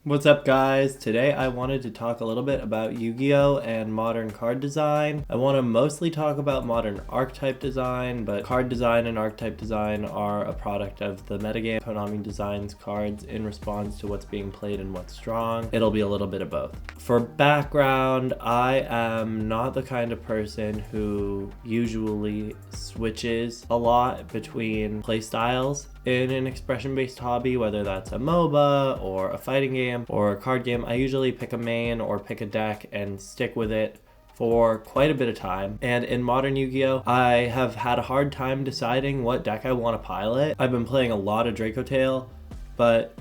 What's up, guys? Today I wanted to talk a little bit about Yu-Gi-Oh! And modern card design. I want to mostly talk about modern archetype design, but card design and archetype design are a product of the metagame. Konami designs cards in response to what's being played and what's strong. It'll be a little bit of both. For background, I am not the kind of person who usually switches a lot between playstyles in an expression-based hobby, whether that's a MOBA or a fighting game or a card game. I usually pick a main or pick a deck and stick with it for quite a bit of time. And in modern Yu-Gi-Oh! I have had a hard time deciding what deck I want to pilot. I've been playing a lot of Draco Tail, but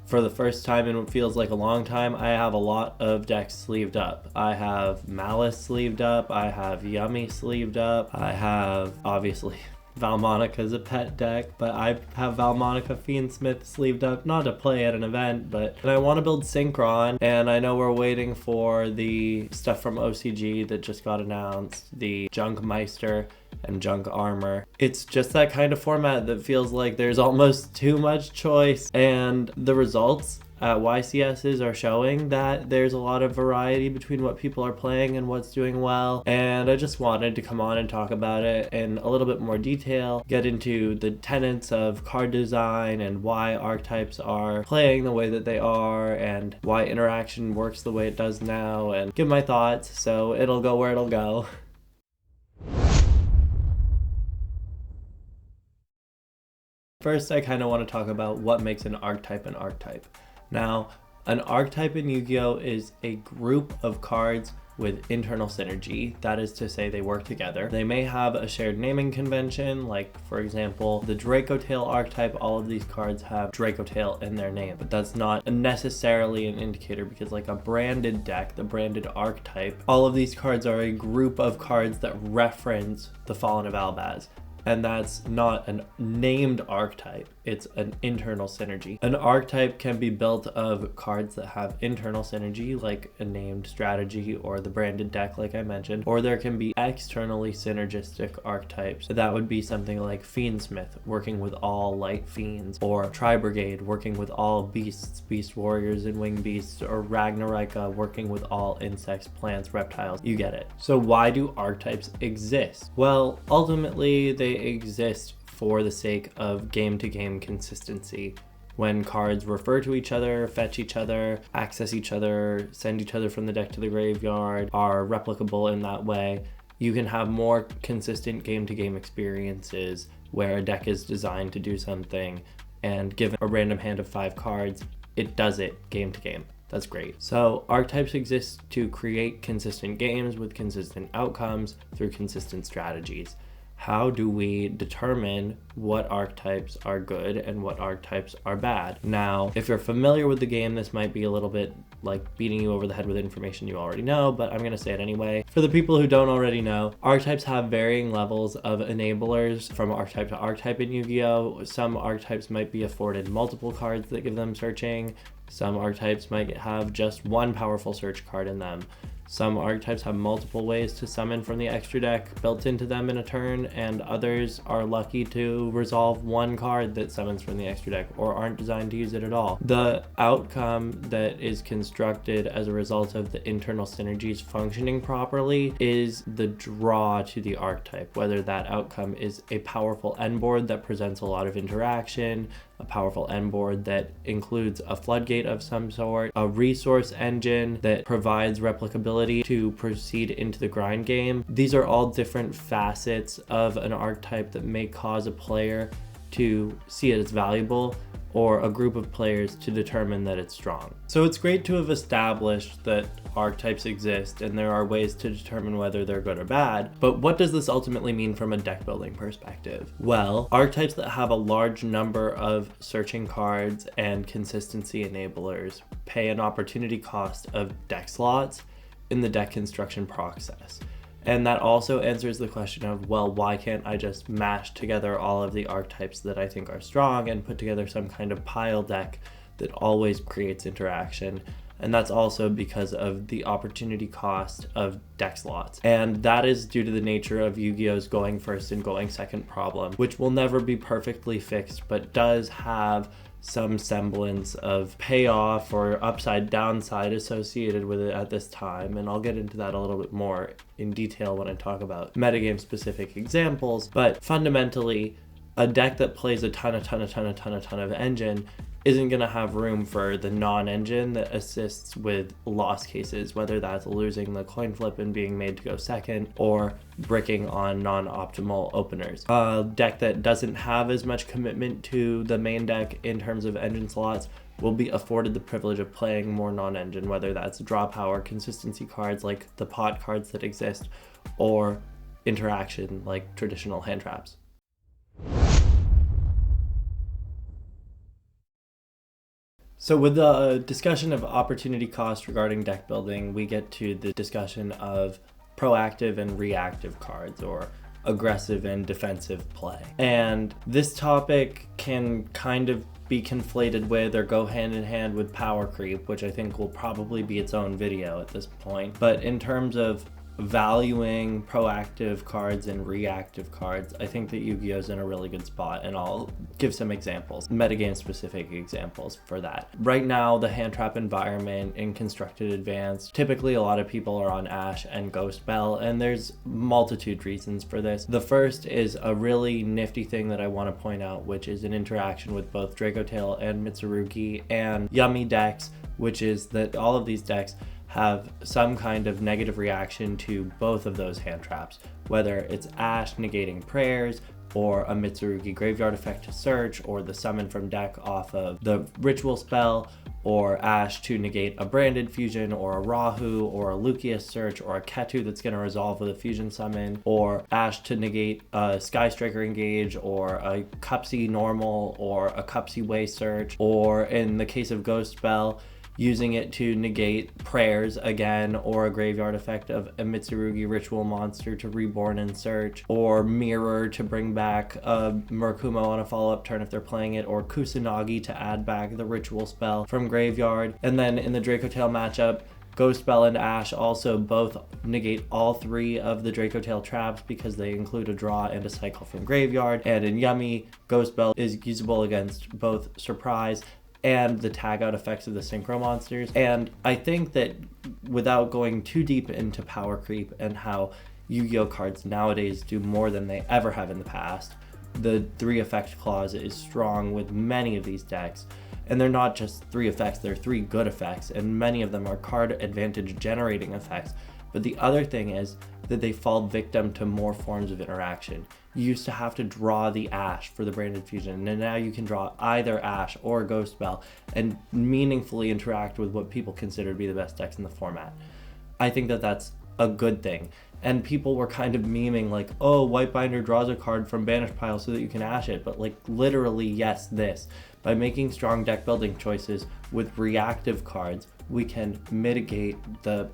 for the first time in what feels like a long time, I have a lot of decks sleeved up. I have Malice sleeved up, I have Yummy sleeved up, I have, obviously, Valmonica's a pet deck, but I have Valmonica Fiendsmith sleeved up, not to play at an event, but I want to build Synchron, and I know we're waiting for the stuff from OCG that just got announced, the Junk Meister and Junk Armor. It's just that kind of format that feels like there's almost too much choice, and the results at YCSs are showing that there's a lot of variety between what people are playing and what's doing well, and I just wanted to come on and talk about it in a little bit more detail, get into the tenets of card design and why archetypes are playing the way that they are and why interaction works the way it does now, and give my thoughts, so it'll go where it'll go. First, I kind of want to talk about what makes an archetype an archetype. Now, an archetype in Yu-Gi-Oh! Is a group of cards with internal synergy. That is to say, they work together. They may have a shared naming convention, like, for example, the Draco Tail archetype. All of these cards have Draco Tail in their name, but that's not necessarily an indicator because, like, a branded deck, the branded archetype, all of these cards are a group of cards that reference the Fallen of Albaz. And that's not a named archetype, it's an internal synergy. An archetype can be built of cards that have internal synergy, like a named strategy or the branded deck like I mentioned, or there can be externally synergistic archetypes. That would be something like Fiendsmith working with all light fiends, or Tri-Brigade working with all beasts, beast warriors and winged beasts, or Ragnarika working with all insects, plants, reptiles. You get it. So why do archetypes exist? Well, ultimately they exist for the sake of game-to-game consistency. When cards refer to each other, fetch each other, access each other, send each other from the deck to the graveyard, are replicable in that way, you can have more consistent game-to-game experiences where a deck is designed to do something, and given a random hand of 5 cards, it does it game-to-game. That's great. So archetypes exist to create consistent games with consistent outcomes through consistent strategies. How do we determine what archetypes are good and what archetypes are bad? Now, if you're familiar with the game, this might be a little bit like beating you over the head with information you already know, but I'm going to say it anyway. For the people who don't already know, archetypes have varying levels of enablers from archetype to archetype in Yu-Gi-Oh! Some archetypes might be afforded multiple cards that give them searching. Some archetypes might have just one powerful search card in them. Some archetypes have multiple ways to summon from the extra deck built into them in a turn, and others are lucky to resolve one card that summons from the extra deck or aren't designed to use it at all. The outcome that is constructed as a result of the internal synergies functioning properly is the draw to the archetype, whether that outcome is a powerful end board that presents a lot of interaction, a powerful end board that includes a floodgate of some sort, a resource engine that provides replicability to proceed into the grind game. These are all different facets of an archetype that may cause a player to see it as valuable, or a group of players to determine that it's strong. So it's great to have established that archetypes exist and there are ways to determine whether they're good or bad, but what does this ultimately mean from a deck building perspective? Well, archetypes that have a large number of searching cards and consistency enablers pay an opportunity cost of deck slots in the deck construction process. And that also answers the question of, well, why can't I just mash together all of the archetypes that I think are strong and put together some kind of pile deck that always creates interaction? And that's also because of the opportunity cost of deck slots. And that is due to the nature of Yu-Gi-Oh's going first and going second problem, which will never be perfectly fixed, but does have some semblance of payoff or upside downside associated with it at this time, and I'll get into that a little bit more in detail when I talk about metagame specific examples. But fundamentally, a deck that plays a ton of engine isn't going to have room for the non-engine that assists with loss cases, whether that's losing the coin flip and being made to go second, or bricking on non-optimal openers. A deck that doesn't have as much commitment to the main deck in terms of engine slots will be afforded the privilege of playing more non-engine, whether that's draw power, consistency cards like the pot cards that exist, or interaction like traditional hand traps. So with the discussion of opportunity cost regarding deck building, we get to the discussion of proactive and reactive cards, or aggressive and defensive play. And this topic can kind of be conflated with or go hand in hand with power creep, which I think will probably be its own video at this point. But in terms of valuing proactive cards and reactive cards, I think that Yu-Gi-Oh's in a really good spot, and I'll give some examples, metagame specific examples for that. Right now, the hand trap environment in Constructed Advanced, typically a lot of people are on Ash and Ghost Bell, and there's multitude reasons for this. The first is a really nifty thing that I want to point out, which is an interaction with both Dracotail and Mitsurugi and Yummy decks, which is that all of these decks have some kind of negative reaction to both of those hand traps, whether it's Ash negating prayers, or a Mitsurugi graveyard effect to search, or the summon from deck off of the ritual spell, or Ash to negate a branded fusion, or a Rahu, or a Lucius search, or a Ketu that's going to resolve with a fusion summon, or Ash to negate a Sky Striker engage, or a Cupsy normal, or a Cupsy way search, or in the case of Ghost Spell, using it to negate prayers again, or a graveyard effect of a Mitsurugi ritual monster to reborn and search, or mirror to bring back a Murakumo on a follow-up turn if they're playing it, or Kusanagi to add back the ritual spell from graveyard. And then in the Dracotail matchup, Ghost Bell and Ash also both negate all three of the Dracotail traps because they include a draw and a cycle from graveyard. And in Yummy, Ghost Bell is usable against both Surprise and the tag out effects of the synchro monsters. And I think that without going too deep into power creep and how Yu-Gi-Oh cards nowadays do more than they ever have in the past, the 3 effect clause is strong with many of these decks. And they're not just 3 effects, they're 3 good effects, and many of them are card advantage generating effects. But the other thing is that they fall victim to more forms of interaction. You used to have to draw the Ash for the branded fusion, and now you can draw either Ash or Ghost Bell and meaningfully interact with what people consider to be the best decks in the format. I think that that's a good thing. And people were kind of memeing like, oh, White Binder draws a card from Banish Pile so that you can Ash it. But like literally, yes, this. By making strong deck building choices with reactive cards, we can mitigate the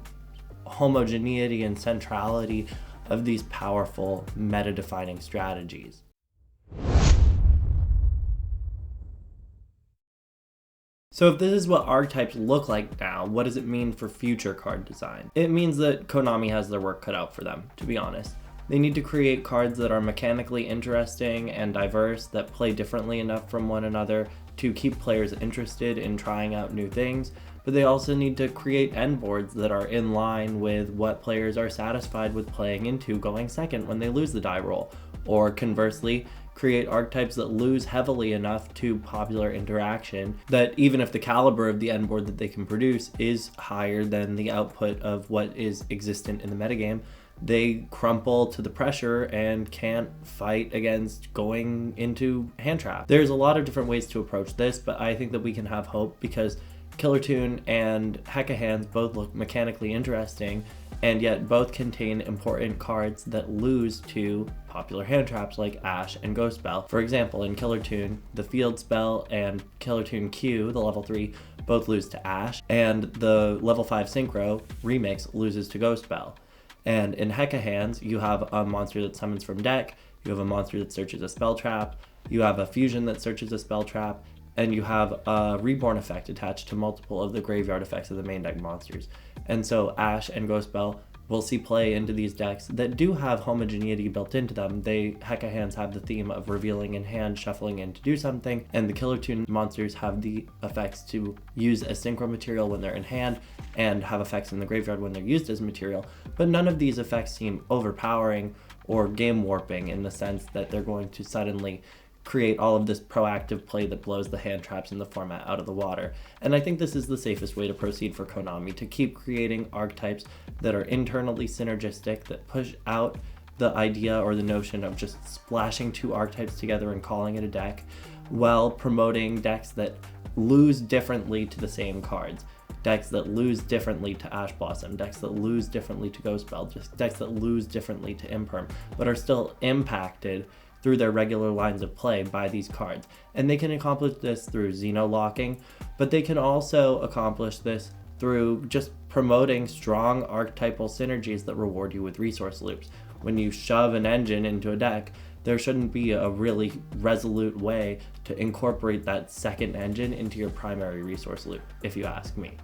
homogeneity and centrality of these powerful meta-defining strategies. So if this is what archetypes look like now, what does it mean for future card design? It means that Konami has their work cut out for them, to be honest. They need to create cards that are mechanically interesting and diverse, that play differently enough from one another to keep players interested in trying out new things, but they also need to create end boards that are in line with what players are satisfied with playing into going second when they lose the die roll, or conversely, create archetypes that lose heavily enough to popular interaction that even if the caliber of the end board that they can produce is higher than the output of what is existent in the metagame, they crumple to the pressure and can't fight against going into hand trap. There's a lot of different ways to approach this, but I think that we can have hope because Killer Tune and Hecka Hands both look mechanically interesting, and yet both contain important cards that lose to popular hand traps like Ash and Ghost Bell. For example, in Killer Tune, the Field Spell and Killer Tune Q, the level 3, both lose to Ash, and the level 5 Synchro Remix loses to Ghost Bell. And in Hecka Hands, you have a monster that summons from deck, you have a monster that searches a spell trap, you have a fusion that searches a spell trap, and you have a reborn effect attached to multiple of the graveyard effects of the main deck monsters. And so Ash and Ghost Bell we'll see play into these decks that do have homogeneity built into them. Heka hands have the theme of revealing in hand, shuffling in to do something, and the Killer Tune monsters have the effects to use as synchro material when they're in hand and have effects in the graveyard when they're used as material, but none of these effects seem overpowering or game warping in the sense that they're going to suddenly create all of this proactive play that blows the hand traps in the format out of the water. And I think this is the safest way to proceed for Konami, to keep creating archetypes that are internally synergistic, that push out the idea or the notion of just splashing two archetypes together and calling it a deck, while promoting decks that lose differently to the same cards. Decks that lose differently to Ash Blossom, decks that lose differently to Ghost Spell, just decks that lose differently to Imperm, but are still impacted through their regular lines of play by these cards. And they can accomplish this through Xeno locking, but they can also accomplish this through just promoting strong archetypal synergies that reward you with resource loops. When you shove an engine into a deck, there shouldn't be a really resolute way to incorporate that second engine into your primary resource loop, if you ask me.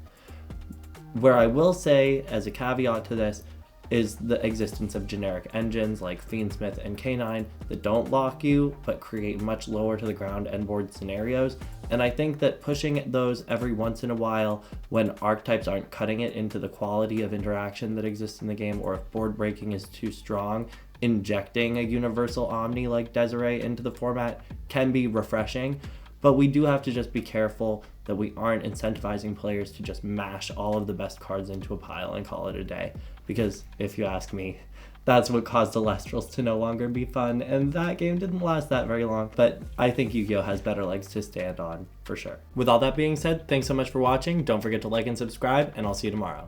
Where I will say, as a caveat to this, is the existence of generic engines like Fiendsmith and K9 that don't lock you but create much lower to the ground end board scenarios. And I think that pushing those every once in a while when archetypes aren't cutting it into the quality of interaction that exists in the game, or if board breaking is too strong, injecting a universal Omni like Desiree into the format can be refreshing. But we do have to just be careful that we aren't incentivizing players to just mash all of the best cards into a pile and call it a day. Because if you ask me, that's what caused Celestrals to no longer be fun, and that game didn't last that very long. But I think Yu-Gi-Oh has better legs to stand on, for sure. With all that being said, thanks so much for watching. Don't forget to like and subscribe, and I'll see you tomorrow.